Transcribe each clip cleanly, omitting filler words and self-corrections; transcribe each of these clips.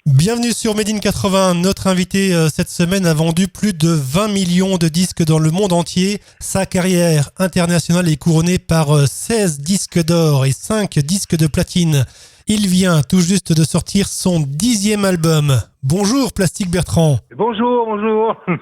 Bienvenue sur Made in 80. Notre invité cette semaine a vendu plus de 20 millions de disques dans le monde entier. Sa carrière internationale est couronnée par 16 disques d'or et 5 disques de platine. Il vient tout juste de sortir son 10e album. Bonjour Plastique Bertrand. Bonjour,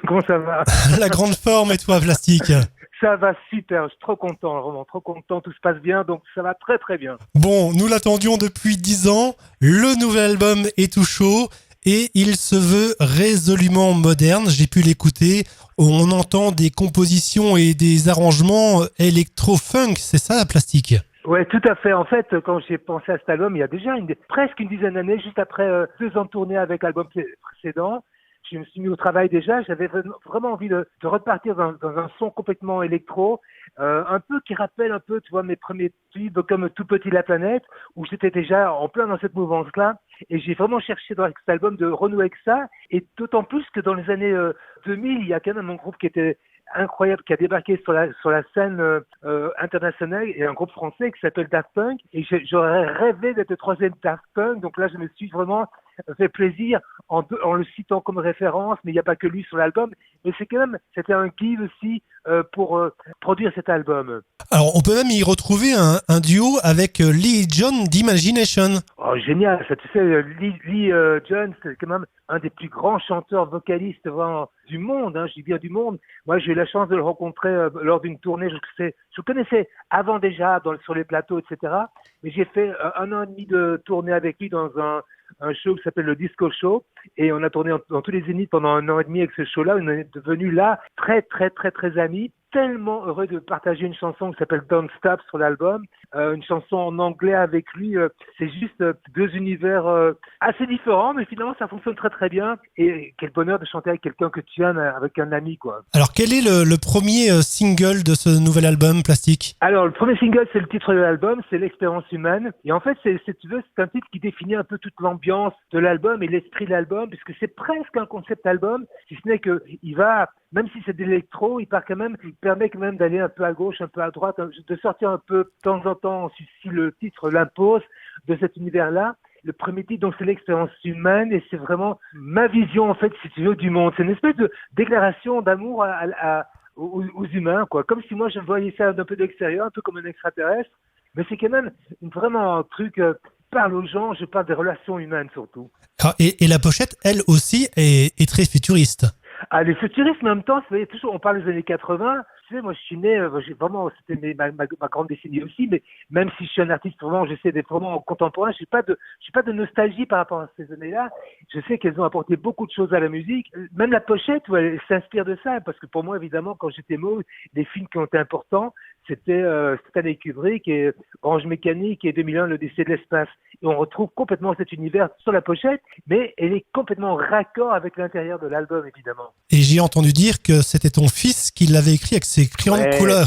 comment ça va? La grande forme et toi Plastique? Ça va super, je suis trop content, vraiment trop content, tout se passe bien, donc ça va très très bien. Bon, nous l'attendions depuis 10 ans. Le nouvel album est tout chaud et il se veut résolument moderne. J'ai pu l'écouter. On entend des compositions et des arrangements électro-funk, c'est ça Plastique? Ouais, tout à fait. En fait, quand j'ai pensé à cet album, il y a déjà presque une dizaine d'années, juste après 2 ans de tournée avec l'album précédent, je me suis mis au travail déjà. J'avais vraiment envie de repartir dans un son complètement électro, un peu qui rappelle un peu, tu vois, mes premiers tubes comme Tout petit la planète, où j'étais déjà en plein dans cette mouvance-là. Et j'ai vraiment cherché dans cet album de renouer avec ça. Et d'autant plus que dans les années 2000, il y a quand même un groupe qui était incroyable, qui a débarqué sur la scène internationale, et un groupe français qui s'appelle Daft Punk. Et j'aurais rêvé d'être le troisième Daft Punk. Donc là, je me suis vraiment fait plaisir en le citant comme référence, mais il n'y a pas que lui sur l'album. Mais c'était un guide aussi pour produire cet album. Alors, on peut même y retrouver un duo avec Lee et John d'Imagination. Oh, génial, ça, tu sais, Lee Jones, c'est quand même un des plus grands chanteurs vocalistes vraiment, du monde, hein, je dis bien du monde. Moi, j'ai eu la chance de le rencontrer lors d'une tournée. Je le connaissais avant déjà sur les plateaux, etc. Mais j'ai fait un an et demi de tournée avec lui dans un show qui s'appelle le Disco Show. Et on a tourné dans tous les Zéniths pendant un an et demi avec ce show-là. On est devenus là très, très, très, très amis. Tellement heureux de partager une chanson qui s'appelle Don't Stop sur l'album, une chanson en anglais avec lui. C'est juste deux univers assez différents, mais finalement ça fonctionne très très bien. Et quel bonheur de chanter avec quelqu'un que tu aimes, avec un ami, quoi. Alors, quel est le premier single de ce nouvel album Plastique? Alors, le premier single, c'est le titre de l'album, c'est L'expérience humaine. Et en fait, si tu veux, c'est un titre qui définit un peu toute l'ambiance de l'album et l'esprit de l'album, puisque c'est presque un concept album, si ce n'est que il va, même si c'est de l'électro, il permet quand même d'aller un peu à gauche, un peu à droite, de sortir un peu de temps en temps, si le titre l'impose, de cet univers-là. Le premier titre, donc, c'est L'expérience humaine, et c'est vraiment ma vision, en fait, si tu veux, du monde. C'est une espèce de déclaration d'amour aux humains, quoi. Comme si moi je voyais ça d'un peu de l'extérieur, un peu comme un extraterrestre. Mais c'est quand même vraiment un truc, parle aux gens, je parle des relations humaines surtout. Ah, et la pochette, elle aussi, est très futuriste. Ah, les futuristes, en même temps, c'est toujours, on parle des années 80. Tu sais, moi, je suis né, c'était ma grande décennie aussi, mais même si je suis un artiste vraiment, j'essaie d'être vraiment contemporain, je suis pas de nostalgie par rapport à ces années-là. Je sais qu'elles ont apporté beaucoup de choses à la musique. Même la pochette, ouais, elle s'inspire de ça, parce que pour moi, évidemment, quand j'étais môme, les films qui ont été importants, c'était Stanley Kubrick et Orange Mécanique et 2001, l'Odyssée de l'espace. Et on retrouve complètement cet univers sur la pochette, mais elle est complètement raccord avec l'intérieur de l'album, évidemment. Et j'ai entendu dire que c'était ton fils qui l'avait écrit avec ses crayons de couleur.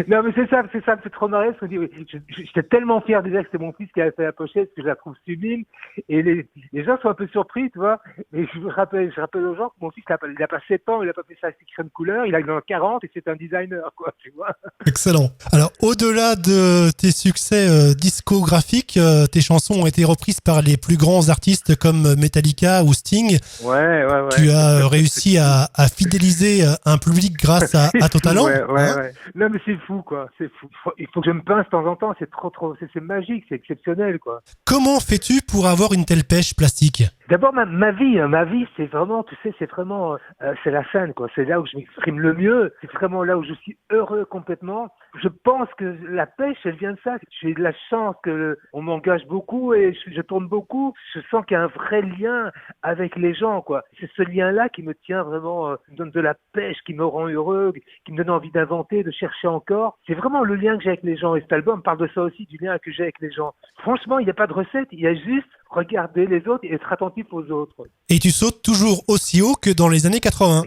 Non, mais c'est ça, me fait trop marrer, parce que j'étais tellement fier de dire que c'était mon fils qui avait fait la pochette, parce que je la trouve sublime, et les gens sont un peu surpris, tu vois, mais je rappelle aux gens que mon fils, il a pas 7 ans, il a pas fait ça avec ses crayons de couleur, il en a 40, et c'est un designer, quoi, tu vois. Excellent. Alors, au-delà de tes succès discographiques, tes chansons ont été reprises par les plus grands artistes comme Metallica ou Sting. Ouais. Tu as réussi à fidéliser un public grâce à ton talent. Ouais. Non, mais c'est fou, quoi. C'est fou. Il faut que je me pince de temps en temps. C'est trop, c'est magique, c'est exceptionnel, quoi. Comment fais-tu pour avoir une telle pêche Plastique? D'abord, ma vie, c'est vraiment, tu sais, c'est vraiment, c'est la scène, quoi. C'est là où je m'exprime le mieux. C'est vraiment là où je suis heureux complètement. Je pense que la pêche, elle vient de ça. J'ai de la chance que on m'engage beaucoup et je tourne beaucoup. Je sens qu'il y a un vrai lien avec les gens, quoi. C'est ce lien-là qui me tient vraiment, qui me donne de la pêche, qui me rend heureux, qui me donne envie d'inventer, de chercher encore. C'est vraiment le lien que j'ai avec les gens. Et cet album parle de ça aussi, du lien que j'ai avec les gens. Franchement, il n'y a pas de recette. Il y a juste regarder les autres et être attentif aux autres. Et tu sautes toujours aussi haut que dans les années 80.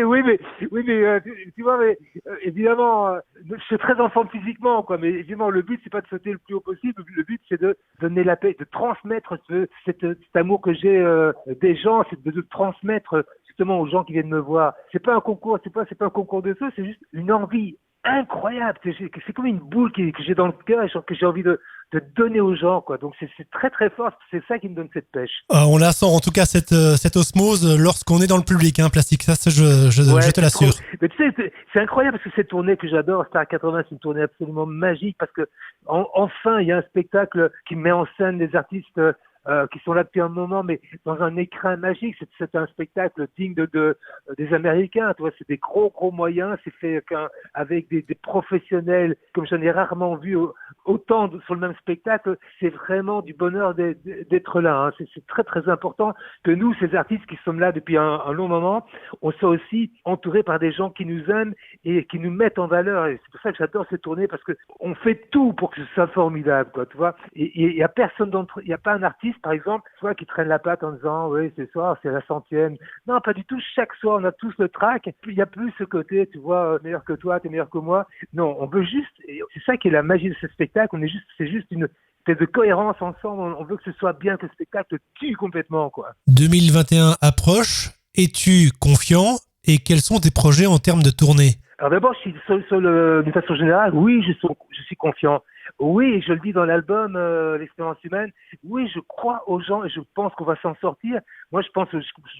Oui, mais tu vois, évidemment, je suis très en forme physiquement, quoi. Mais évidemment, le but c'est pas de sauter le plus haut possible. Le but c'est de donner la paix, de transmettre cet amour que j'ai des gens, c'est de transmettre justement aux gens qui viennent me voir. C'est pas un concours, c'est pas un concours de feu, c'est juste une envie incroyable. C'est comme une boule que j'ai dans le cœur et que j'ai envie de donner aux gens, quoi. Donc c'est très très fort. C'est ça qui me donne cette pêche. On la sent en tout cas cette osmose lorsqu'on est dans le public, hein, Plastique. Ça, je te l'assure. Mais tu sais, c'est incroyable parce que cette tournée que j'adore, Star 80, c'est une tournée absolument magique parce que enfin il y a un spectacle qui met en scène des artistes qui sont là depuis un moment, mais dans un écrin magique. C'est un spectacle digne des Américains. Tu vois, c'est des gros moyens. C'est fait avec des professionnels comme j'en ai rarement vu autant sur le même spectacle. C'est vraiment du bonheur d'être là. Hein. C'est très très important que nous, ces artistes qui sommes là depuis un long moment, on soit aussi entourés par des gens qui nous aiment et qui nous mettent en valeur. Et c'est pour ça que j'adore cette tournée parce que on fait tout pour que ce soit formidable, quoi. Tu vois. Et il y a personne il y a pas un artiste, par exemple, tu vois, qui traîne la patte en disant oui, ce soir c'est la 100e. Non, pas du tout. Chaque soir, on a tous le trac. Il y a plus ce côté, tu vois, meilleur que toi, t'es meilleur que moi. Non, on veut juste. Et c'est ça qui est la magie de ce spectacle. C'est juste une de cohérence ensemble. On veut que ce soit bien, que le spectacle tue complètement, quoi. 2021 approche. Es-tu confiant et quels sont tes projets en termes de tournée? Alors d'abord, d'une façon générale, oui, je suis confiant. Oui, je le dis dans l'album L'expérience humaine. Oui, je crois aux gens et je pense qu'on va s'en sortir. Moi, je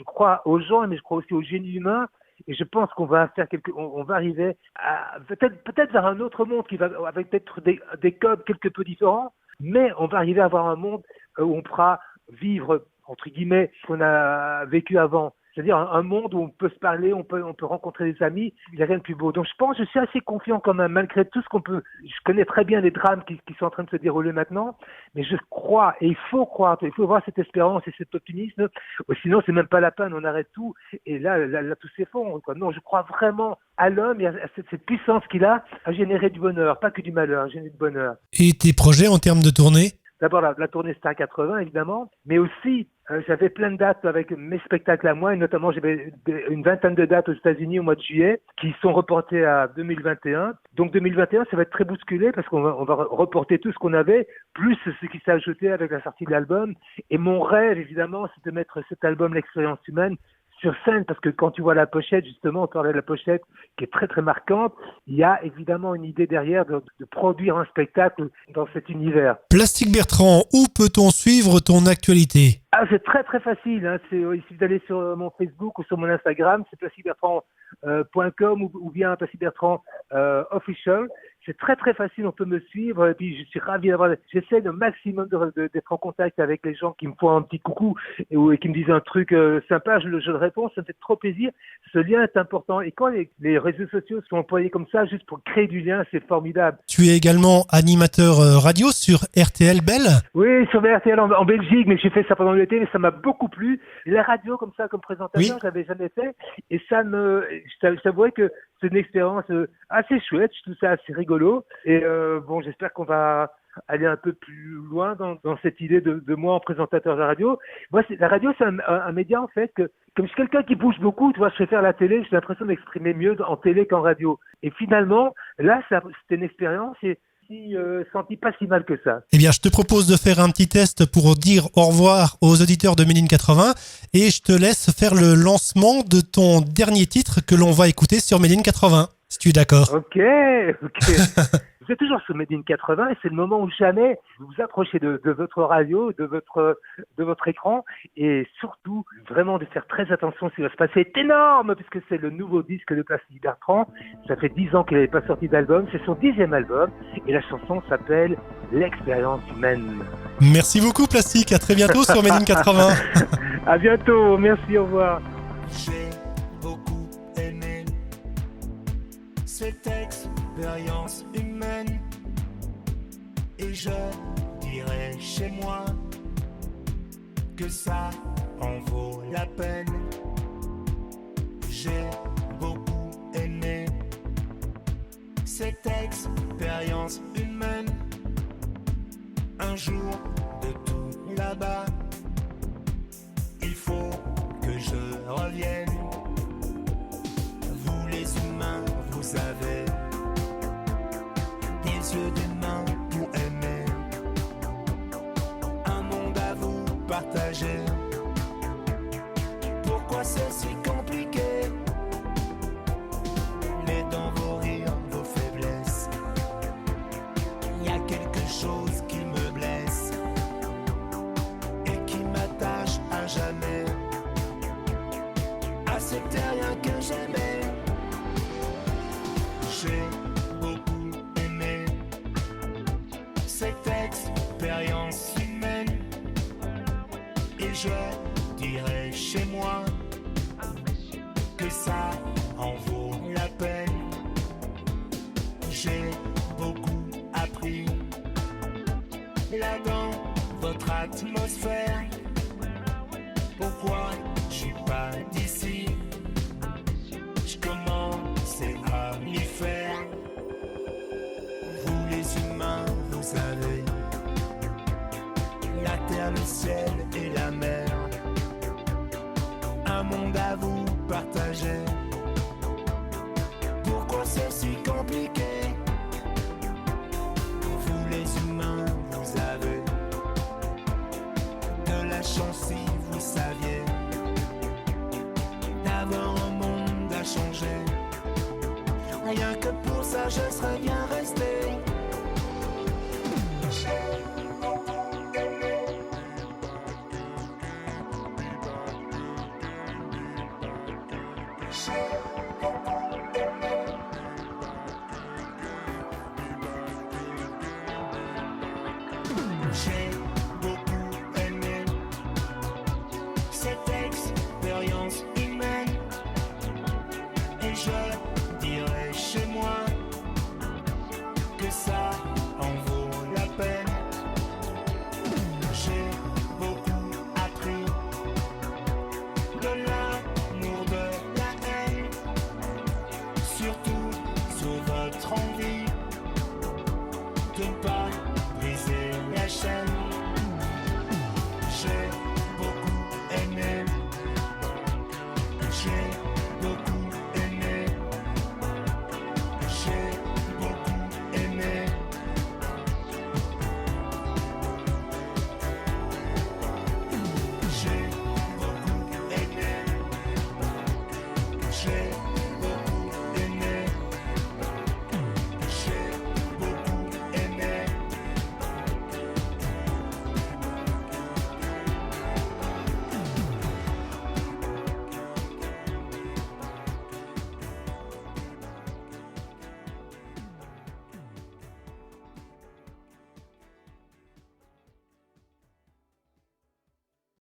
crois aux gens, mais je crois aussi au génie humain. Et je pense qu'on va faire on va arriver à peut-être vers un autre monde qui va avec peut-être des codes quelque peu différents, mais on va arriver à avoir un monde où on pourra vivre entre guillemets ce qu'on a vécu avant. C'est-à-dire un monde où on peut se parler, on peut rencontrer des amis. Il n'y a rien de plus beau. Donc je suis assez confiant quand même, malgré tout ce qu'on peut. Je connais très bien les drames qui sont en train de se dérouler maintenant, mais je crois, et il faut croire, il faut avoir cette espérance et cet optimisme. Sinon, c'est même pas la peine, on arrête tout. Et là tout s'effondre, quoi. Non, je crois vraiment à l'homme et à cette puissance qu'il a à générer du bonheur, pas que du malheur, à générer du bonheur. Et tes projets en termes de tournée? D'abord la tournée Star 80, évidemment, mais aussi j'avais plein de dates avec mes spectacles à moi, et notamment j'avais une vingtaine de dates aux États-Unis au mois de juillet qui sont reportées à 2021. Donc 2021, ça va être très bousculé parce qu'on va reporter tout ce qu'on avait, plus ce qui s'est ajouté avec la sortie de l'album. Et mon rêve, évidemment, c'est de mettre cet album L'expérience humaine sur scène, parce que quand tu vois la pochette, justement, on parlait de la pochette qui est très très marquante, il y a évidemment une idée derrière de produire un spectacle dans cet univers. Plastique Bertrand, où peut-on suivre ton actualité? C'est très très facile, hein. Il suffit d'aller sur mon Facebook ou sur mon Instagram, c'est plastiquebertrand.com ou bien Plastique Bertrand official. C'est très très facile, on peut me suivre et puis je suis ravi j'essaie le maximum d'être en contact avec les gens qui me font un petit coucou et qui me disent un truc sympa, je le réponds, ça me fait trop plaisir. Ce lien est important et quand les réseaux sociaux sont employés comme ça juste pour créer du lien, c'est formidable. Tu es également animateur radio sur RTL Belle? Oui, sur RTL en Belgique, mais j'ai fait ça pendant l'été, mais ça m'a beaucoup plu. La radio comme ça, comme présentateur, je l'avais jamais fait et je t'avouerais que c'est une expérience assez chouette, je trouve ça assez rigolo et j'espère qu'on va aller un peu plus loin dans cette idée de moi en présentateur de la radio. Moi, la radio, c'est un média en fait que, comme je suis quelqu'un qui bouge beaucoup, tu vois, je fais faire la télé, j'ai l'impression d'exprimer mieux en télé qu'en radio. Et finalement, là, c'était une expérience et senti pas si mal que ça. Eh bien, je te propose de faire un petit test pour dire au revoir aux auditeurs de Méline 80 et je te laisse faire le lancement de ton dernier titre que l'on va écouter sur Méline 80, si tu es d'accord. Ok. Vous êtes toujours sur Méline 80 et c'est le moment où jamais vous vous approchez de votre radio, de votre écran et surtout vraiment de faire très attention à ce qui va se passer. C'est énorme puisque c'est le nouveau disque de Plastique Bertrand. Ça fait 10 ans qu'il n'avait pas sorti d'album. C'est son 10e album et la chanson s'appelle L'expérience humaine. Merci beaucoup Plastique, à très bientôt sur Méline 80. À bientôt, merci, au revoir. J'ai beaucoup aimé cette expérience humaine et je dirais chez moi que ça en vaut la peine. J'ai beaucoup aimé cette expérience humaine. Un jour de tout là-bas, il faut que je revienne. Vous les humains, vous avez des yeux, des mains pour aimer. Un monde à vous partager. Pourquoi c'est si compliqué? Mais dans vos rires, vos faiblesses, c'était rien que j'aimais. J'ai beaucoup aimé cette expérience humaine, et je dirais chez moi que ça en vaut la peine. J'ai beaucoup appris là dans votre atmosphère. Pourquoi je suis pas d'ici? Je commençais à m'y faire. Vous les humains, vous savez, la terre, le ciel et la mer, un monde à vous partager. Pourquoi c'est si compliqué? Vous les humains, vous avez de la chance si vous saviez d'avoir un monde à changer. Rien que pour ça je serais bien resté. J'ai